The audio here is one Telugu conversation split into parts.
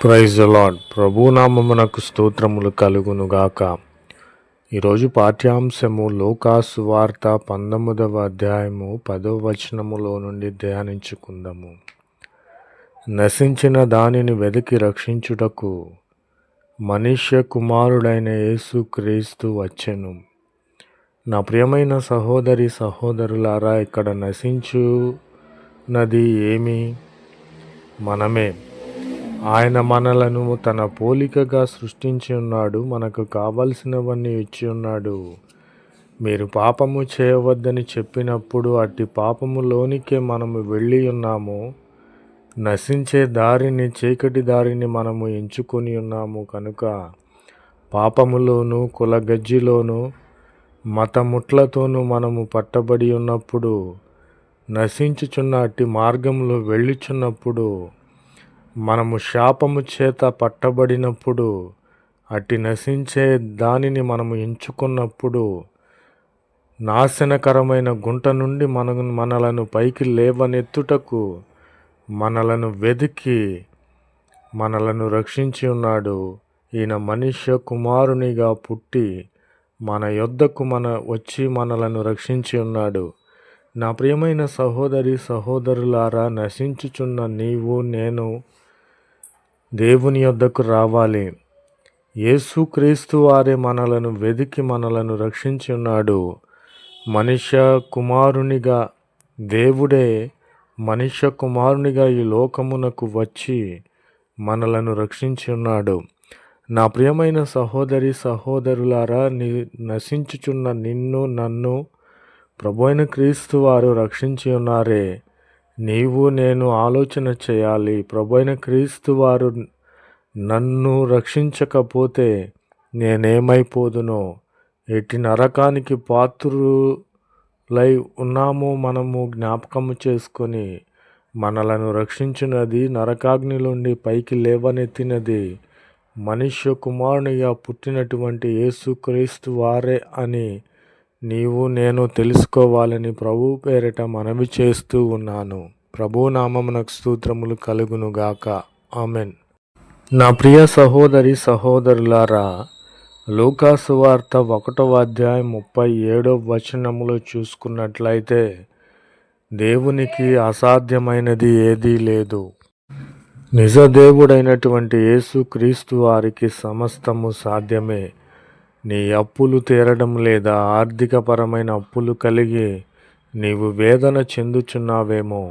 Praise the lord. ప్రభునామమునకు స్తోత్రములు కలుగునుగాక. ఈరోజు పాఠ్యాంశము లూకాసు వార్త 19వ అధ్యాయము 10వ వచనములో నుండి ధ్యానించుకుందాము. నశించిన దానిని వెదికి రక్షించుటకు మనుష్య కుమారుడైన యేసు క్రీస్తు వచ్చెను. నా ప్రియమైన సహోదరి సహోదరులారా, ఇక్కడ నశించున్నది ఏమి? మనమే. ఆయన మనలను తన పోలికగా సృష్టించి ఉన్నాడు. మనకు కావలసినవన్నీ ఇచ్చి ఉన్నాడు. మీరు పాపము చేయవద్దని చెప్పినప్పుడు అట్టి పాపములోనికే మనము వెళ్ళి ఉన్నాము. నశించే దారిని, చీకటి దారిని మనము ఎంచుకొని ఉన్నాము. కనుక పాపములోను, కులగజ్జిలోను, మతముట్లతోనూ మనము పట్టబడి ఉన్నప్పుడు, నశించుచున్న అట్టి మార్గంలో వెళ్ళుచున్నప్పుడు, మనము శాపము చేత పట్టబడినప్పుడు, అట్టి నశించే దానిని మనము ఎంచుకున్నప్పుడు, నాశనకరమైన గుంట నుండి మనలను పైకి లేవనెత్తుటకు మనలను వెదికి మనలను రక్షించి ఉన్నాడు. ఈయన మనుష్య కుమారునిగా పుట్టి మన యొద్దకు వచ్చి మనలను రక్షించి ఉన్నాడు. నా ప్రియమైన సహోదరి సహోదరులారా, నశించుచున్న నీవు నేను దేవుని యొద్దకు రావాలి. యేసుక్రీస్తు వారే మనలను వెదికి మనలను రక్షించి ఉన్నాడు. మనుష్య కుమారునిగా, దేవుడే మనుష్య కుమారునిగా ఈ లోకమునకు వచ్చి మనలను రక్షించి ఉన్నాడు. నా ప్రియమైన సహోదరి సహోదరులారా, నశించుచున్న నిన్ను నన్ను ప్రభువైన క్రీస్తు వారు రక్షించి ఉన్నారే. నీవు నేను ఆలోచన చేయాలి. ప్రభువైన క్రీస్తు వారు నన్ను రక్షించకపోతే నేనేమైపోదునో, ఎట్టి నరకానికి పాత్రులై ఉన్నామో మనము జ్ఞాపకము చేసుకొని, మనలను రక్షించినది, నరకాగ్నిలోండి పైకి లేవనెత్తినది మనుష్య కుమారునిగా పుట్టినటువంటి యేసుక్రీస్తు వారే అని నీవు నేను తెలుసుకోవాలని ప్రభు పేరిట మనవి చేస్తూ ఉన్నాను. ప్రభు నామమునకు స్తోత్రములు కలుగునుగాక. ఆమెన్. నా ప్రియ సహోదరి సహోదరులారా, లూకాసు వార్త 1వ అధ్యాయం 37వ వచనములో చూసుకున్నట్లయితే, దేవునికి అసాధ్యమైనది ఏదీ లేదు. నిజ దేవుడైనటువంటి యేసు క్రీస్తు వారికి సమస్తము సాధ్యమే. నీ అప్పులు తీరడం లేదా ఆర్థికపరమైన అప్పులు కలిగి నీవు వేదన చెందుచున్నావేమో,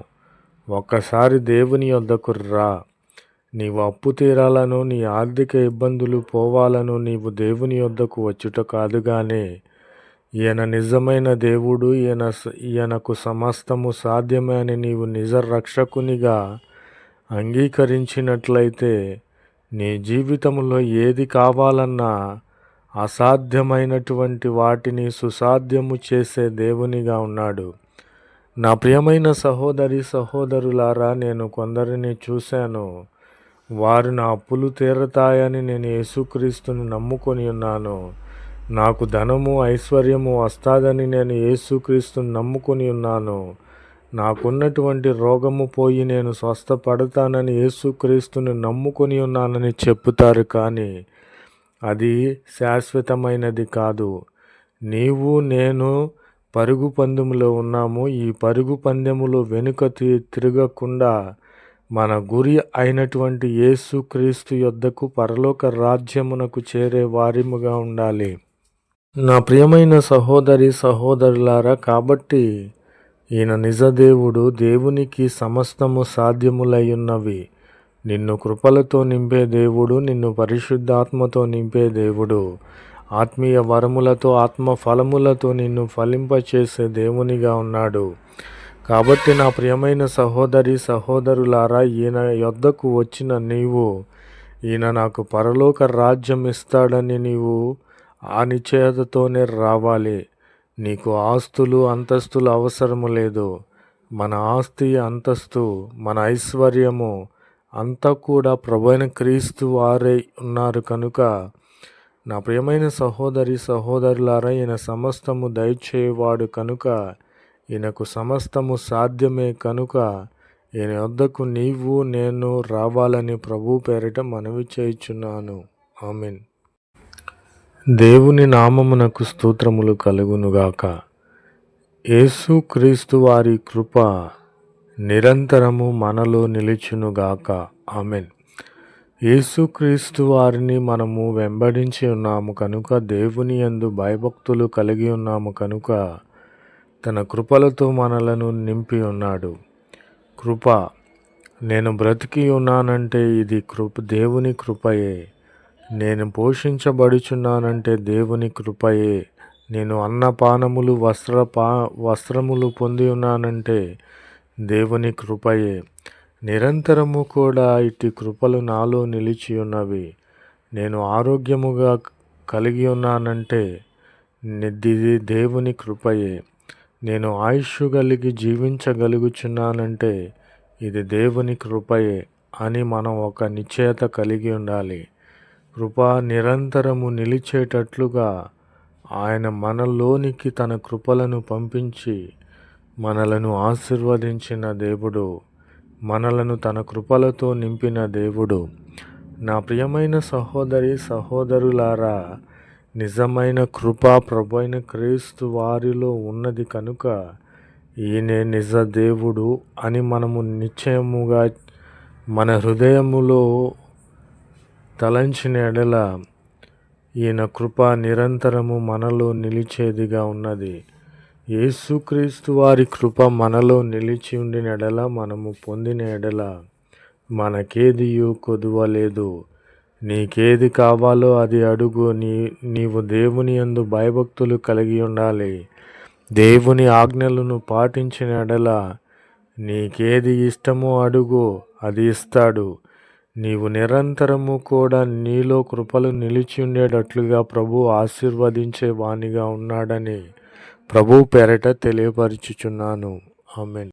ఒక్కసారి దేవుని యొద్దకు రా. నీవు అప్పు తీరాలను, నీ ఆర్థిక ఇబ్బందులు పోవాలను నీవు దేవుని యొద్దకు వచ్చుట కాదు గాని, ఈయన నిజమైన దేవుడు, ఈయనకు సమస్తము సాధ్యమే అని నీవు నిజ రక్షకునిగా అంగీకరించినట్లయితే, నీ జీవితంలో ఏది కావాలన్నా అసాధ్యమైనటువంటి వాటిని సుసాధ్యము చేసే దేవునిగా ఉన్నాడు. నా ప్రియమైన సహోదరి సహోదరులారా, నేను కొందరిని చూశాను. వారు నా అప్పులు తీరతాయని నేను యేసుక్రీస్తుని నమ్ముకొని ఉన్నాను. నాకు ధనము ఐశ్వర్యము వస్తాదని నేను యేసుక్రీస్తుని నమ్ముకొని ఉన్నాను. నాకున్నటువంటి రోగము పోయి నేను స్వస్థపడతానని యేసుక్రీస్తుని నమ్ముకొని ఉన్నానని చెప్పుతారు, కానీ అది శాశ్వతమైనది కాదు. నీవు నేను పరుగు పందెములో ఉన్నాము. ఈ పరుగు పందెములో వెనుక తిరగకుండా మన గురి అయినటువంటి యేసుక్రీస్తు యొద్దకు, పరలోక రాజ్యమునకు చేరే వారిముగా ఉండాలి. నా ప్రియమైన సహోదరి సహోదరులారా, కాబట్టి ఈయన నిజదేవుడు. దేవునికి సమస్తము సాధ్యములయ్యున్నవి. నిన్ను కృపలతో నింపే దేవుడు, నిన్ను పరిశుద్ధాత్మతో నింపే దేవుడు, ఆత్మీయ వరములతో ఆత్మ ఫలములతో నిన్ను ఫలింపచేసే దేవునిగా ఉన్నాడు. కాబట్టి నా ప్రియమైన సహోదరి సహోదరులారా, ఈయన యొద్దకు వచ్చిన నీవు, ఈయన నాకు పరలోక రాజ్యం ఇస్తాడని నీవు ఆ నిశ్చయతతోనే రావాలి. నీకు ఆస్తులు అంతస్తులు అవసరము లేదు. మన ఆస్తి అంతస్తు, మన ఐశ్వర్యము అంతా కూడా ప్రభువైన క్రీస్తు వారే ఉన్నారు. కనుక నా ప్రియమైన సహోదరి సహోదరులారా, ఈయన సమస్తము దయచేవాడు కనుక, ఈయనకు సమస్తము సాధ్యమే కనుక ఈయన వద్దకు నీవు నేను రావాలని ప్రభు పేరిట మనవి చేయుచున్నాను. ఆమేన్. దేవుని నామమునకు స్తోత్రములు కలుగునుగాక. యేసుక్రీస్తు వారి కృప నిరంతరము మనలో నిలిచునుగాక. ఆమేన్. యేసుక్రీస్తు వారిని మనము వెంబడించి ఉన్నాము కనుక, దేవుని యందు భయభక్తులు కలిగి ఉన్నాము కనుక, తన కృపలతో మనలను నింపి ఉన్నాడు. కృప, నేను బ్రతికి ఉన్నానంటే ఇది దేవుని కృపయే. నేను పోషించబడుచున్నానంటే దేవుని కృపయే. నేను అన్నపానములు వస్త్రములు పొంది ఉన్నానంటే దేవుని కృపయే. నిరంతరము కూడా ఇట్టి కృపలు నాలో నిలిచి ఉన్నవి. నేను ఆరోగ్యముగా కలిగి ఉన్నానంటే ఇది దేవుని కృపయే. నేను ఆయుష్షు కలిగి జీవించగలుగుచున్నానంటే ఇది దేవుని కృపయే అని మనం ఒక నిశ్చయత కలిగి ఉండాలి. కృప నిరంతరము నిలిచేటట్లుగా ఆయన మనలోనికి తన కృపలను పంపించి మనలను ఆశీర్వదించిన దేవుడు, మనలను తన కృపలతో నింపిన దేవుడు. నా ప్రియమైన సహోదరి సహోదరులారా, నిజమైన కృప ప్రభువైన క్రీస్తు వారిలో ఉన్నది కనుక ఈయనే నిజ దేవుడు అని మనము నిశ్చయముగా మన హృదయములో తలంచిన ఎడల ఈయన కృప నిరంతరము మనలో నిలిచేదిగా ఉన్నది. యేసుక్రీస్తు వారి కృప మనలో నిలిచి ఉండిన ఎడల, మనము పొందిన ఎడల మనకేదియు కొదువలేదు. నీకేది కావాలో అది అడుగు. నీవు దేవుని యందు భయభక్తులు కలిగి ఉండాలి. దేవుని ఆజ్ఞలను పాటించిన ఎడల నీకేది ఇష్టమో అడుగు, అది ఇస్తాడు. నీవు నిరంతరము కూడా నీలో కృపలు నిలిచి ఉండేటట్లుగా ప్రభు ఆశీర్వదించే వానిగా ఉన్నాడని ప్రభు పేరట తెలియపరచుచున్నాను. ఆమేన్.